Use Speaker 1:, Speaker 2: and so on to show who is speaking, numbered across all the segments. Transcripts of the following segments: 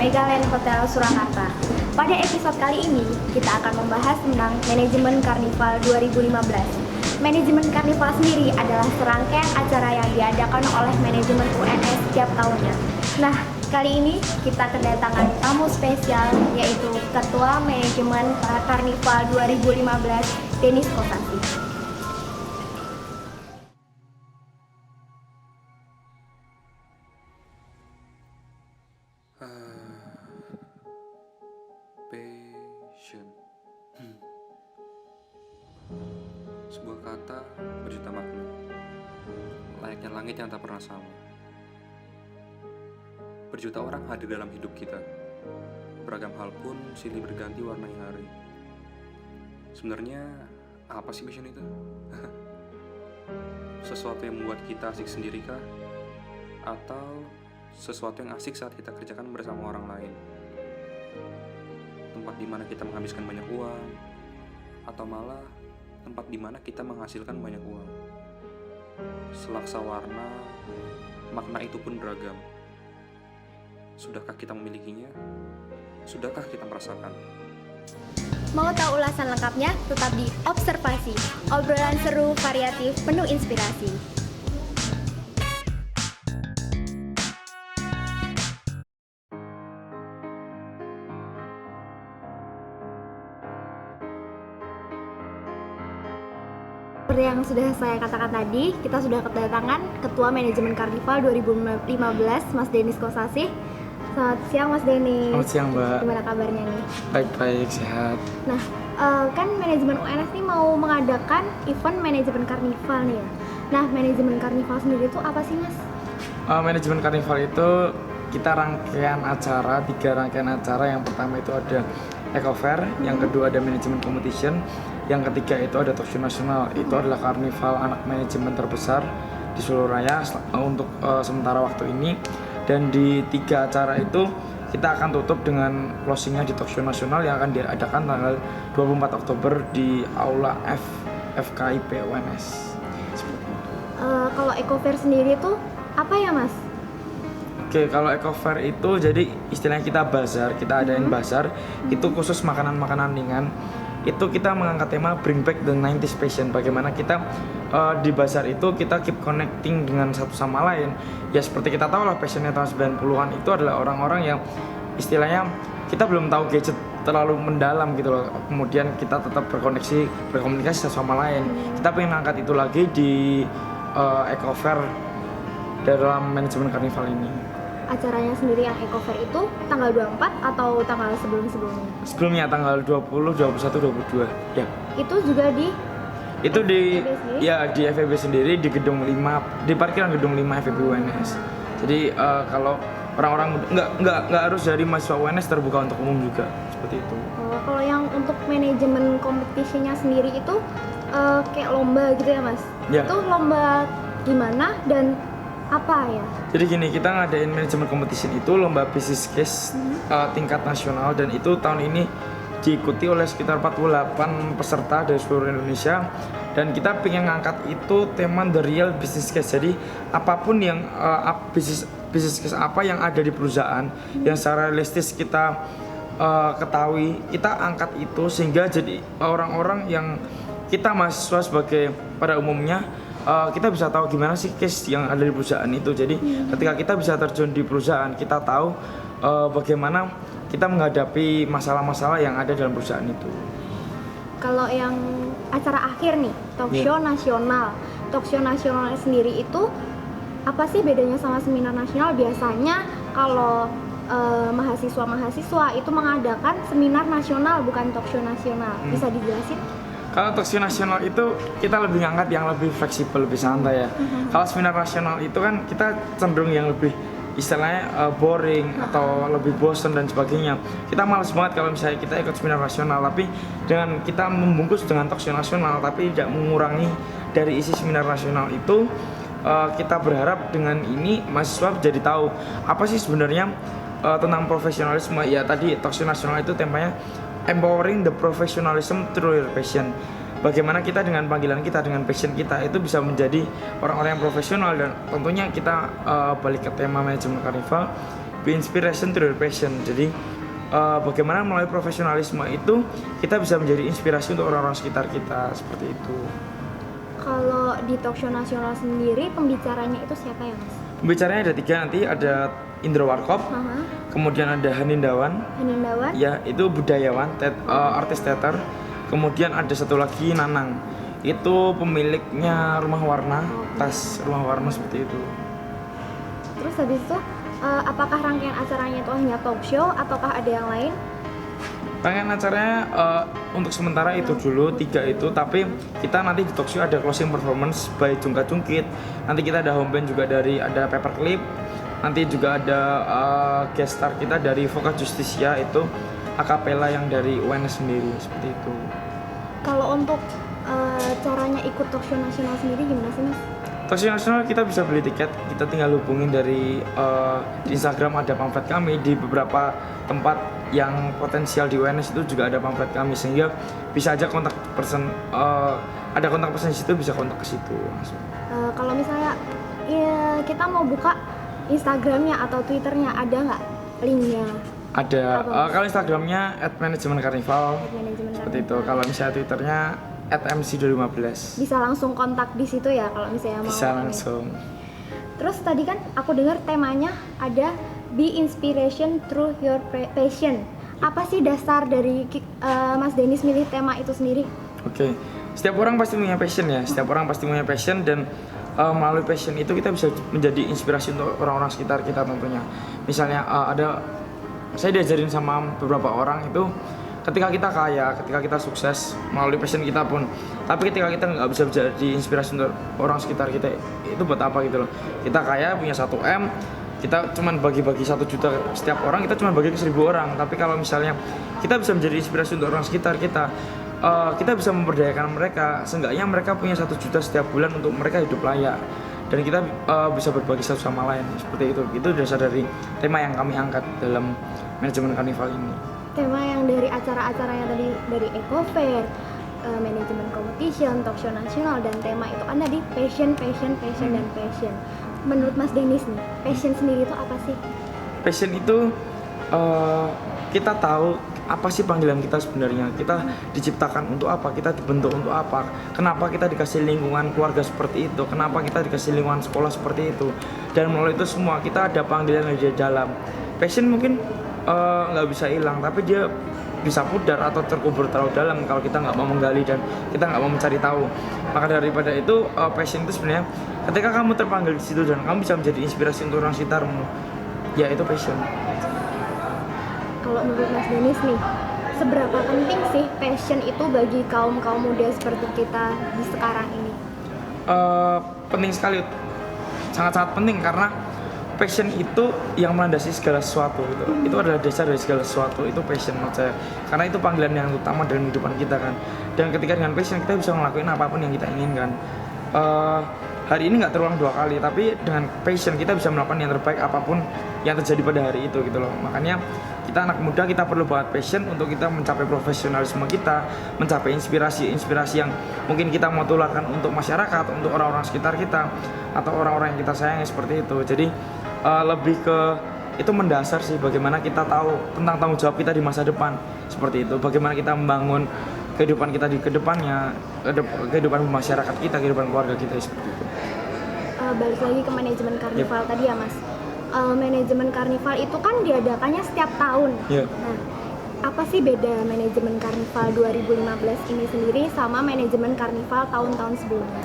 Speaker 1: Megaland Hotel Surakarta. Pada episode kali ini, kita akan membahas tentang manajemen Karnival 2015. Manajemen Karnival sendiri adalah serangkaian acara yang diadakan oleh manajemen UNS setiap tahunnya. Nah, kali ini kita kedatangan tamu spesial, yaitu Ketua Manajemen Karnival 2015, Denis Kosasi.
Speaker 2: Passion. Sebuah kata berjuta makna, layaknya langit yang tak pernah sama. Berjuta orang hadir dalam hidup kita. Beragam hal pun silih berganti warnai hari. Sebenarnya apa sih passion itu? Sesuatu yang membuat kita asik sendiri kah? Atau sesuatu yang asik saat kita kerjakan bersama orang lain? Tempat di mana kita menghabiskan banyak uang, atau malah tempat di mana kita menghasilkan banyak uang. Selaksa warna, makna itu pun beragam. Sudahkah kita memilikinya? Sudahkah kita merasakan?
Speaker 1: Mau tahu ulasan lengkapnya? Tetap di Observasi, obrolan seru, variatif, penuh inspirasi. Seperti yang sudah saya katakan tadi, kita sudah kedatangan Ketua Manajemen Karnival 2015, Mas Denis Kosasi. Selamat siang, Mas Denis.
Speaker 3: Selamat siang, Mbak.
Speaker 1: Gimana kabarnya nih?
Speaker 3: Baik-baik, sehat.
Speaker 1: Nah, kan manajemen UNS nih mau mengadakan event manajemen karnival nih ya. Nah, manajemen karnival sendiri itu apa sih, Mas?
Speaker 3: Manajemen karnival itu kita rangkaian acara, 3 rangkaian acara. Yang pertama itu ada Eco Fair, yang kedua ada manajemen competition, yang ketiga itu ada talk show nasional. Itu adalah karnival anak manajemen terbesar di seluruh raya untuk sementara waktu ini. Dan di 3 acara itu kita akan tutup dengan closingnya di talk show nasional yang akan diadakan tanggal 24 Oktober di Aula FKIP UNS.
Speaker 1: Kalau Eco Fair sendiri itu apa ya, Mas?
Speaker 3: Oke, kalau Eco Fair itu jadi istilahnya kita bazar, kita adain bazar, itu khusus makanan-makanan ringan. Itu kita mengangkat tema Bring Back the 90s Passion. Bagaimana kita di bazar itu kita keep connecting dengan satu sama lain. Ya seperti kita tahu lah, passionnya tahun 90-an itu adalah orang-orang yang istilahnya kita belum tahu gadget terlalu mendalam gitu loh. Kemudian kita tetap berkomunikasi satu sama lain. Kita pengen angkat itu lagi di Eco Fair dalam manajemen karnival ini.
Speaker 1: Acaranya sendiri yang Eco Fair itu tanggal 24 atau tanggal sebelumnya?
Speaker 3: Sebelumnya tanggal 20, 21, 22. Ya.
Speaker 1: Itu juga di
Speaker 3: di FEB sendiri di gedung 5, di parkiran gedung 5 FEB UNS. Jadi kalau orang-orang nggak harus dari mahasiswa UNS, terbuka untuk umum juga seperti itu.
Speaker 1: Kalau yang untuk manajemen kompetisinya sendiri itu kayak lomba gitu ya, Mas?
Speaker 3: Ya.
Speaker 1: Itu lomba gimana dan apa ya?
Speaker 3: Jadi gini, kita ngadain manajemen competition itu lomba business case tingkat nasional, dan itu tahun ini diikuti oleh sekitar 48 peserta dari seluruh Indonesia. Dan kita pengen ngangkat itu tema the real business case. Jadi apapun yang business case apa yang ada di perusahaan yang secara realistis kita ketahui, kita angkat itu sehingga jadi orang-orang yang kita mahasiswa sebagai pada umumnya kita bisa tahu gimana sih case yang ada di perusahaan itu. Jadi ketika kita bisa terjun di perusahaan, kita tahu bagaimana kita menghadapi masalah-masalah yang ada dalam perusahaan itu.
Speaker 1: Kalau yang acara akhir nih, talk show nasional. Talk show nasional sendiri itu apa sih bedanya sama seminar nasional? Biasanya kalau mahasiswa-mahasiswa itu mengadakan seminar nasional, bukan talk show nasional. Bisa dijelasin?
Speaker 3: Kalau talk show nasional itu kita lebih ngangkat yang lebih fleksibel, lebih santai ya. Kalau seminar nasional itu kan kita cenderung yang lebih istilahnya boring atau lebih bosen dan sebagainya. Kita malas banget kalau misalnya kita ikut seminar nasional, tapi dengan kita membungkus dengan talk show nasional tapi tidak mengurangi dari isi seminar nasional itu, kita berharap dengan ini mahasiswa jadi tahu apa sih sebenarnya tentang profesionalisme. Ya tadi talk show nasional itu temanya empowering the professionalism through your passion. Bagaimana kita dengan panggilan kita, dengan passion kita itu bisa menjadi orang-orang yang profesional. Dan tentunya kita balik ke tema manajemen karnival, be inspiration through your passion. Jadi bagaimana melalui profesionalisme itu kita bisa menjadi inspirasi untuk orang-orang sekitar kita, seperti itu.
Speaker 1: Kalau di talk show nasional sendiri pembicaranya itu siapa ya Mas?
Speaker 3: Pembicaranya ada 3, nanti ada Indro Warkop, kemudian ada Hanindawan,
Speaker 1: Hanindawan?
Speaker 3: ya itu budayawan, artis teater. Kemudian ada satu lagi Nanang, itu pemiliknya Rumah Warna, tas Rumah Warna seperti itu.
Speaker 1: Terus habis itu apakah rangkaian acaranya itu hanya talk show ataukah ada yang lain?
Speaker 3: Rangkaian acaranya untuk sementara itu dulu 3 itu, tapi kita nanti di talk show ada closing performance by Jungka Jungkit. Nanti kita ada home band juga dari ada Paperclip. Nanti juga ada guest star kita dari Voka Justisia, itu akapela yang dari UNS sendiri, seperti itu.
Speaker 1: Kalau untuk caranya ikut talk show nasional sendiri gimana sih Mas?
Speaker 3: Talk show nasional kita bisa beli tiket, kita tinggal hubungin dari di Instagram ada pamflet kami, di beberapa tempat yang potensial di UNS itu juga ada pamflet kami, sehingga bisa aja kontak person, ada kontak person di situ, bisa kontak ke situ langsung.
Speaker 1: Kalau misalnya ya, kita mau buka Instagramnya atau Twitternya, ada nggak linknya?
Speaker 3: Ada, kalau Instagramnya @manajemenkarnival seperti itu. Kalau misalnya Twitternya @mc2015.
Speaker 1: Bisa langsung kontak di situ ya kalau misalnya mau.
Speaker 3: Bisa langsung.
Speaker 1: Terus tadi kan aku dengar temanya ada be inspiration through your passion. Apa sih dasar dari Mas Denis milih tema itu sendiri?
Speaker 3: Oke. Setiap orang pasti punya passion ya. Setiap orang pasti punya passion, dan melalui passion itu kita bisa menjadi inspirasi untuk orang-orang sekitar kita tentunya. Misalnya saya diajarin sama beberapa orang itu, ketika kita kaya, ketika kita sukses melalui passion kita pun, tapi ketika kita nggak bisa jadi inspirasi untuk orang sekitar kita, itu buat apa gitu loh. Kita kaya punya 1 M, kita cuma bagi-bagi 1 juta setiap orang, kita cuma bagi ke 1000 orang. Tapi kalau misalnya kita bisa menjadi inspirasi untuk orang sekitar kita, kita bisa memberdayakan mereka. Seenggaknya mereka punya 1 juta setiap bulan untuk mereka hidup layak, dan kita bisa berbagi satu sama lain, seperti itu. Itu dasar dari tema yang kami angkat dalam manajemen karnival ini.
Speaker 1: Tema yang dari acara-acaranya tadi, dari Eco Fair, manajemen competition, talk show nasional, dan tema itu ada di passion, dan passion. Menurut Mas Denis nih, passion sendiri itu apa sih?
Speaker 3: Passion itu kita tahu apa sih panggilan kita sebenarnya. Kita diciptakan untuk apa, kita dibentuk untuk apa, kenapa kita dikasih lingkungan keluarga seperti itu, kenapa kita dikasih lingkungan sekolah seperti itu. Dan melalui itu semua kita ada panggilan dari dalam. Passion mungkin nggak bisa hilang, tapi dia bisa pudar atau terkubur terlalu dalam kalau kita nggak mau menggali dan kita nggak mau mencari tahu. Maka daripada itu, passion itu sebenarnya ketika kamu terpanggil di situ dan kamu bisa menjadi inspirasi untuk orang sekitarmu, ya itu passion.
Speaker 1: Kalau menurut Mas Denis nih, seberapa penting sih passion itu bagi kaum muda seperti kita di sekarang ini?
Speaker 3: Penting sekali, sangat-sangat penting, karena passion itu yang melandasi segala sesuatu gitu. Itu adalah dasar dari segala sesuatu, itu passion menurut saya. Karena itu panggilan yang utama dalam kehidupan kita kan. Dan ketika dengan passion kita bisa ngelakuin apapun yang kita inginkan. Hari ini nggak terulang 2 kali, tapi dengan passion kita bisa melakukan yang terbaik apapun yang terjadi pada hari itu gitu loh. Makanya kita anak muda, kita perlu banget passion untuk kita mencapai profesionalisme kita, mencapai inspirasi yang mungkin kita mau tularkan untuk masyarakat, untuk orang-orang sekitar kita, atau orang-orang yang kita sayangi, seperti itu. Jadi lebih ke itu mendasar sih, bagaimana kita tahu tentang tanggung jawab kita di masa depan, seperti itu. Bagaimana kita membangun kehidupan kita di kedepannya, kehidupan masyarakat kita, kehidupan keluarga kita, seperti itu.
Speaker 1: Balik lagi ke manajemen karnival tadi ya Mas. Manajemen karnival itu kan diadakannya setiap tahun. Nah, apa sih beda manajemen karnival 2015 ini sendiri sama manajemen karnival tahun-tahun sebelumnya?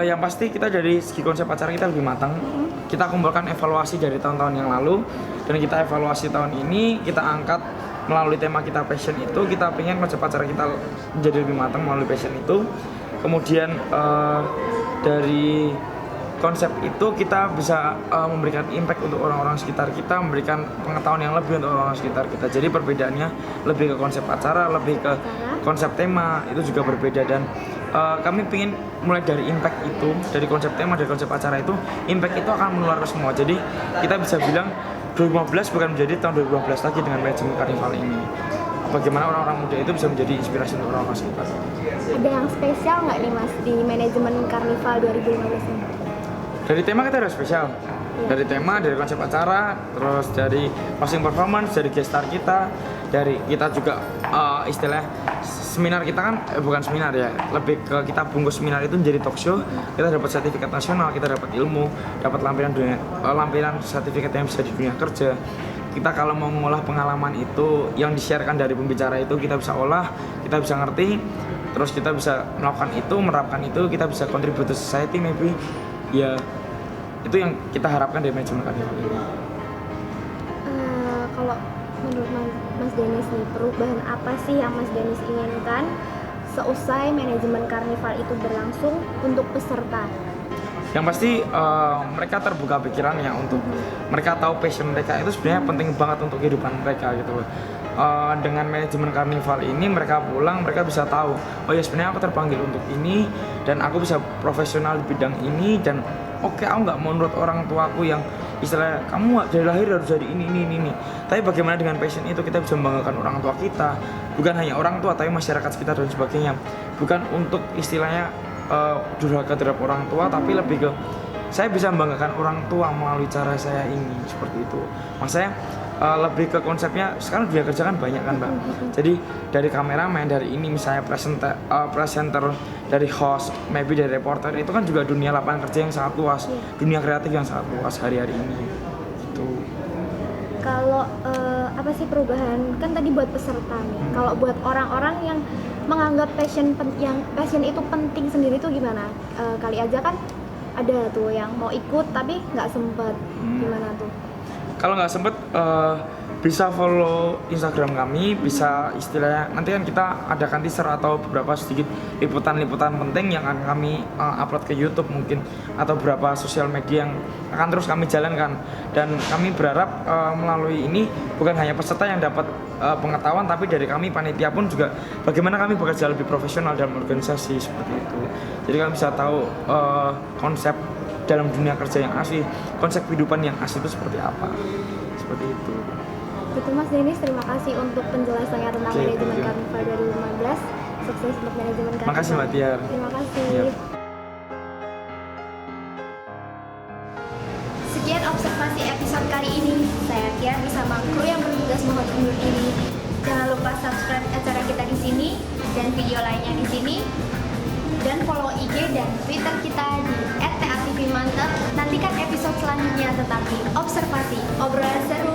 Speaker 3: Yang pasti kita dari segi konsep acara kita lebih matang. Kita kumpulkan evaluasi dari tahun-tahun yang lalu, dan kita evaluasi tahun ini, kita angkat melalui tema kita passion itu. Kita pengen konsep acara kita menjadi lebih matang melalui passion itu. Kemudian dari konsep itu kita bisa memberikan impact untuk orang-orang sekitar kita, memberikan pengetahuan yang lebih untuk orang-orang sekitar kita. Jadi perbedaannya lebih ke konsep acara, lebih ke konsep tema, itu juga berbeda. Dan kami ingin mulai dari impact itu, dari konsep tema, dari konsep acara itu, impact itu akan menular ke semua. Jadi kita bisa bilang 2015 bukan menjadi tahun 2015 lagi dengan manajemen karnival ini. Bagaimana orang-orang muda itu bisa menjadi inspirasi untuk orang-orang sekitar.
Speaker 1: Ada yang spesial nggak nih Mas di manajemen karnival 2015 ini?
Speaker 3: Dari tema kita ada spesial. Dari tema, dari konsep acara, terus dari closing performance, dari guest star kita, dari kita juga istilah seminar kita kan bukan seminar ya, lebih ke kita bungkus seminar itu menjadi talk show. Kita dapat sertifikat nasional, kita dapat ilmu, dapat lampiran sertifikat yang bisa di dunia kerja. Kita kalau mau mengolah pengalaman itu yang di-sharekan dari pembicara itu kita bisa olah, kita bisa ngerti, terus kita bisa melakukan itu, menerapkan itu, kita bisa contribute to society maybe. Ya itu yang kita harapkan dari manajemen karnival ini.
Speaker 1: Kalau menurut Mas Dennis nih, perubahan apa sih yang Mas Dennis inginkan seusai manajemen karnival itu berlangsung untuk peserta?
Speaker 3: Yang pasti mereka terbuka pikirannya untuk mereka tahu passion mereka itu sebenarnya penting banget untuk kehidupan mereka gitu. Dengan manajemen karnival ini mereka pulang, mereka bisa tahu, oh ya sebenarnya aku terpanggil untuk ini dan aku bisa profesional di bidang ini, dan oke, aku nggak mau menurut orang tuaku yang istilahnya kamu dari lahir harus jadi ini. Tapi bagaimana dengan passion itu kita bisa membanggakan orang tua kita, bukan hanya orang tua tapi masyarakat sekitar dan sebagainya. Bukan untuk istilahnya durhaka terhadap orang tua, tapi lebih ke saya bisa membanggakan orang tua melalui cara saya ini, seperti itu. Maksudnya lebih ke konsepnya sekarang dunia kerja kan banyak kan Mbak. Jadi dari kameramen, dari ini misalnya presenter, dari host, maybe dari reporter, itu kan juga dunia lapangan kerja yang sangat luas, dunia kreatif yang sangat luas hari-hari ini. Gitu.
Speaker 1: Kalau apa sih perubahan, kan tadi buat peserta nih. Kalau buat orang-orang yang menganggap passion itu penting sendiri tuh gimana? Kali aja kan ada tuh yang mau ikut tapi nggak sempet. Gimana tuh?
Speaker 3: Kalau nggak sempet bisa follow Instagram kami, bisa istilahnya nanti kan kita adakan teaser atau beberapa sedikit liputan-liputan penting yang akan kami upload ke YouTube mungkin, atau beberapa sosial media yang akan terus kami jalankan. Dan kami berharap melalui ini bukan hanya peserta yang dapat pengetahuan, tapi dari kami panitia pun juga bagaimana kami bekerja lebih profesional dalam organisasi seperti itu. Jadi kami bisa tahu konsep dalam dunia kerja yang asli, konsep kehidupan yang asli itu seperti apa, seperti itu.
Speaker 1: Gitu Mas Dennis, terima kasih untuk penjelasannya tentang manajemen karnival 2015. Sukses untuk manajemen karnival.
Speaker 3: Makasih Mbak Tiar.
Speaker 1: Terima kasih.
Speaker 3: Yep.
Speaker 1: Sekian observasi episode kali ini. Saya Tiar bersama kru yang bertugas membuat undur ini. Jangan lupa subscribe acara kita di sini dan video lainnya di sini. Dan follow IG dan Twitter kita di @tatvmantep. Nantikan episode selanjutnya tetap di Observasi, obrolan seru